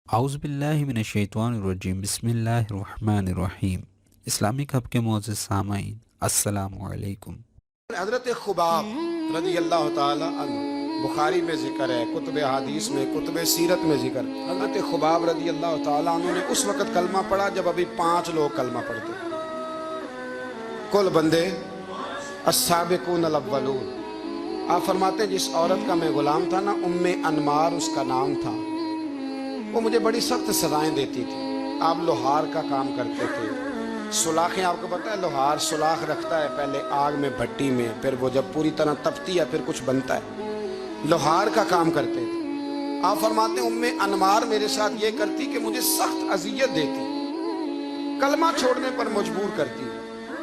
اعوذ باللہ من الشیطان الرجیم، بسم اللہ الرحمن الرحیم۔ اسلامک ہب کے معزز سامعین، السلام علیکم۔ حضرت خباب رضی اللہ تعالی عنہ، بخاری میں ذکر ہے، کتب حدیث میں، کتب سیرت میں ذکر۔ حضرت خباب رضی اللہ تعالی عنہ نے اس وقت کلمہ پڑھا جب ابھی 5 لوگ کلمہ پڑھتے تھے، کل بندے السابقون الاولون۔ آپ فرماتے ہیں جس عورت کا میں غلام تھا نا، ام انمار اس کا نام تھا، وہ مجھے بڑی سخت سزائیں دیتی تھی۔ آپ لوہار کا کام کرتے تھے، سلاخیں، آپ کو پتہ ہے لوہار سلاخ رکھتا ہے پہلے آگ میں، بھٹی میں، پھر وہ جب پوری طرح تپتی ہے پھر کچھ بنتا ہے، لوہار کا کام کرتے تھے۔ آپ فرماتے ہیں ام انمار میرے ساتھ یہ کرتی کہ مجھے سخت اذیت دیتی، کلمہ چھوڑنے پر مجبور کرتی۔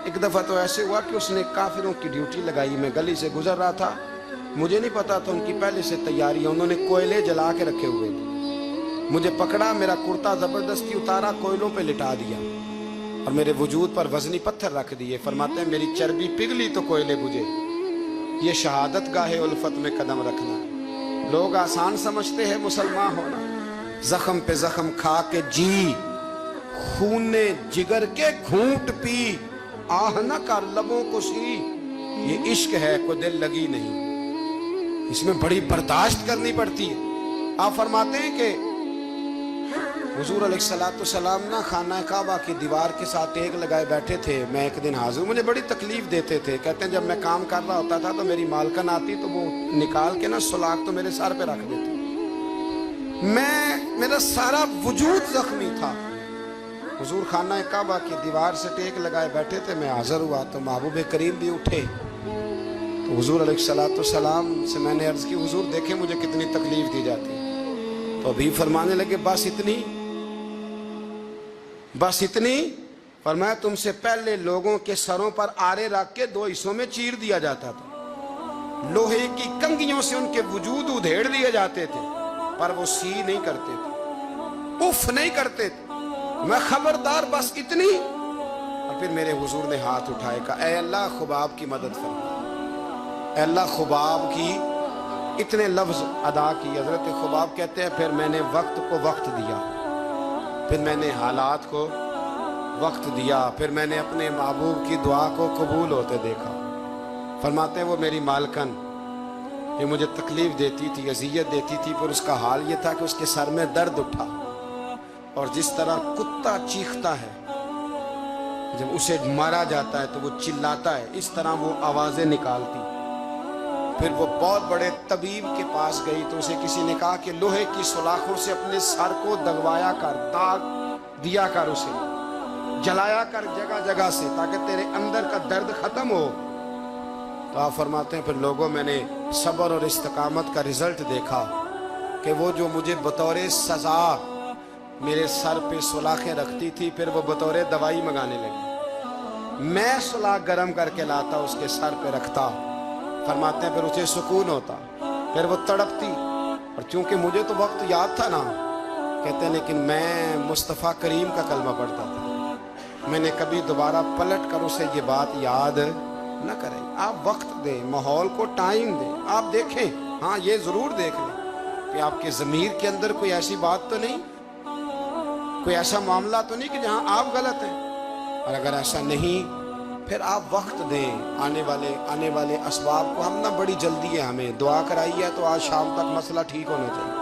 ایک دفعہ تو ایسے ہوا کہ اس نے کافروں کی ڈیوٹی لگائی، میں گلی سے گزر رہا تھا، مجھے نہیں پتا تھا ان کی پہلے سے تیاری ہے، انہوں نے کوئلے جلا کے رکھے ہوئے تھے، مجھے پکڑا، میرا کرتا زبردستی اتارا، کوئلوں پہ لٹا دیا اور میرے وجود پر وزنی پتھر رکھ دیے۔ فرماتے ہیں میری چربی پگھلی تو کوئلے بجھے۔ یہ شہادت گاہ الفت میں قدم رکھنا، لوگ آسان سمجھتے ہیں مسلمان ہونا، زخم پہ زخم کھا کے جی، خون جگر کے گھونٹ پی، آہ نہ کر لبوں کو سی، یہ عشق ہے کوئی دل لگی نہیں، اس میں بڑی برداشت کرنی پڑتی ہے۔ آپ فرماتے ہیں کہ حضور علیہ السلام نا خانہ کعبہ کی دیوار کے ساتھ ٹیک لگائے بیٹھے تھے، میں ایک دن حاضر، مجھے بڑی تکلیف دیتے تھے، کہتے ہیں جب میں کام کر رہا ہوتا تھا تو میری مالکن آتی تو وہ نکال کے نا سلاخ تو میرے سر پہ رکھ دیتی، میرا سارا وجود زخمی تھا۔ حضور خانہ کعبہ کی دیوار سے ٹیک لگائے بیٹھے تھے، میں حاضر ہوا تو محبوب کریم بھی اٹھے، تو حضور علیہ السلام سے میں نے عرض کی حضور دیکھیں مجھے کتنی تکلیف دی جاتی، تو ابھی فرمانے لگے بس اتنی، فرمایا تم سے پہلے لوگوں کے سروں پر آرے رکھ کے 2 حصوں میں چیر دیا جاتا تھا، لوہے کی کنگھیوں سے ان کے وجود ادھیڑ دیے جاتے تھے، پر وہ سی نہیں کرتے تھے، اف نہیں کرتے تھے، میں خبردار بس اتنی۔ اور پھر میرے حضور نے ہاتھ اٹھائے، کہا اے اللہ خباب کی مدد فرما، اے اللہ خباب کی، اتنے لفظ ادا کی۔ حضرت خباب کہتے ہیں پھر میں نے وقت کو وقت دیا، پھر میں نے حالات کو وقت دیا، پھر میں نے اپنے محبوب کی دعا کو قبول ہوتے دیکھا۔ فرماتے ہیں وہ میری مالکن یہ مجھے تکلیف دیتی تھی، اذیت دیتی تھی، پر اس کا حال یہ تھا کہ اس کے سر میں درد اٹھا، اور جس طرح کتا چیختا ہے جب اسے مارا جاتا ہے تو وہ چلاتا ہے، اس طرح وہ آوازیں نکالتی۔ پھر وہ بہت بڑے طبیب کے پاس گئی تو اسے کسی نے کہا کہ لوہے کی سلاخوں سے اپنے سر کو دگوایا کر، داغ دیا کر، اسے جلایا کر جگہ جگہ سے، تاکہ تیرے اندر کا درد ختم ہو۔ تو آپ فرماتے ہیں پھر لوگوں میں نے صبر اور استقامت کا رزلٹ دیکھا کہ وہ جو مجھے بطور سزا میرے سر پہ سلاخیں رکھتی تھی، پھر وہ بطور دوائی منگانے لگی، میں سلاخ گرم کر کے لاتا اس کے سر پہ رکھتا، فرماتے ہیں پھر اسے سکون ہوتا، پھر وہ تڑپتی، اور چونکہ مجھے تو وقت یاد تھا نا، کہتے ہیں لیکن میں مصطفیٰ کریم کا کلمہ پڑھتا تھا، میں نے کبھی دوبارہ پلٹ کر اسے یہ بات یاد نہ کریں۔ آپ وقت دیں، ماحول کو ٹائم دیں، آپ دیکھیں، ہاں یہ ضرور دیکھ لیں کہ آپ کے ضمیر کے اندر کوئی ایسی بات تو نہیں، کوئی ایسا معاملہ تو نہیں کہ جہاں آپ غلط ہیں، اور اگر ایسا نہیں پھر آپ وقت دیں آنے والے اسباب کو۔ ہم نہ بڑی جلدی ہے، ہمیں دعا کرائی ہے تو آج شام تک مسئلہ ٹھیک ہونا چاہیے۔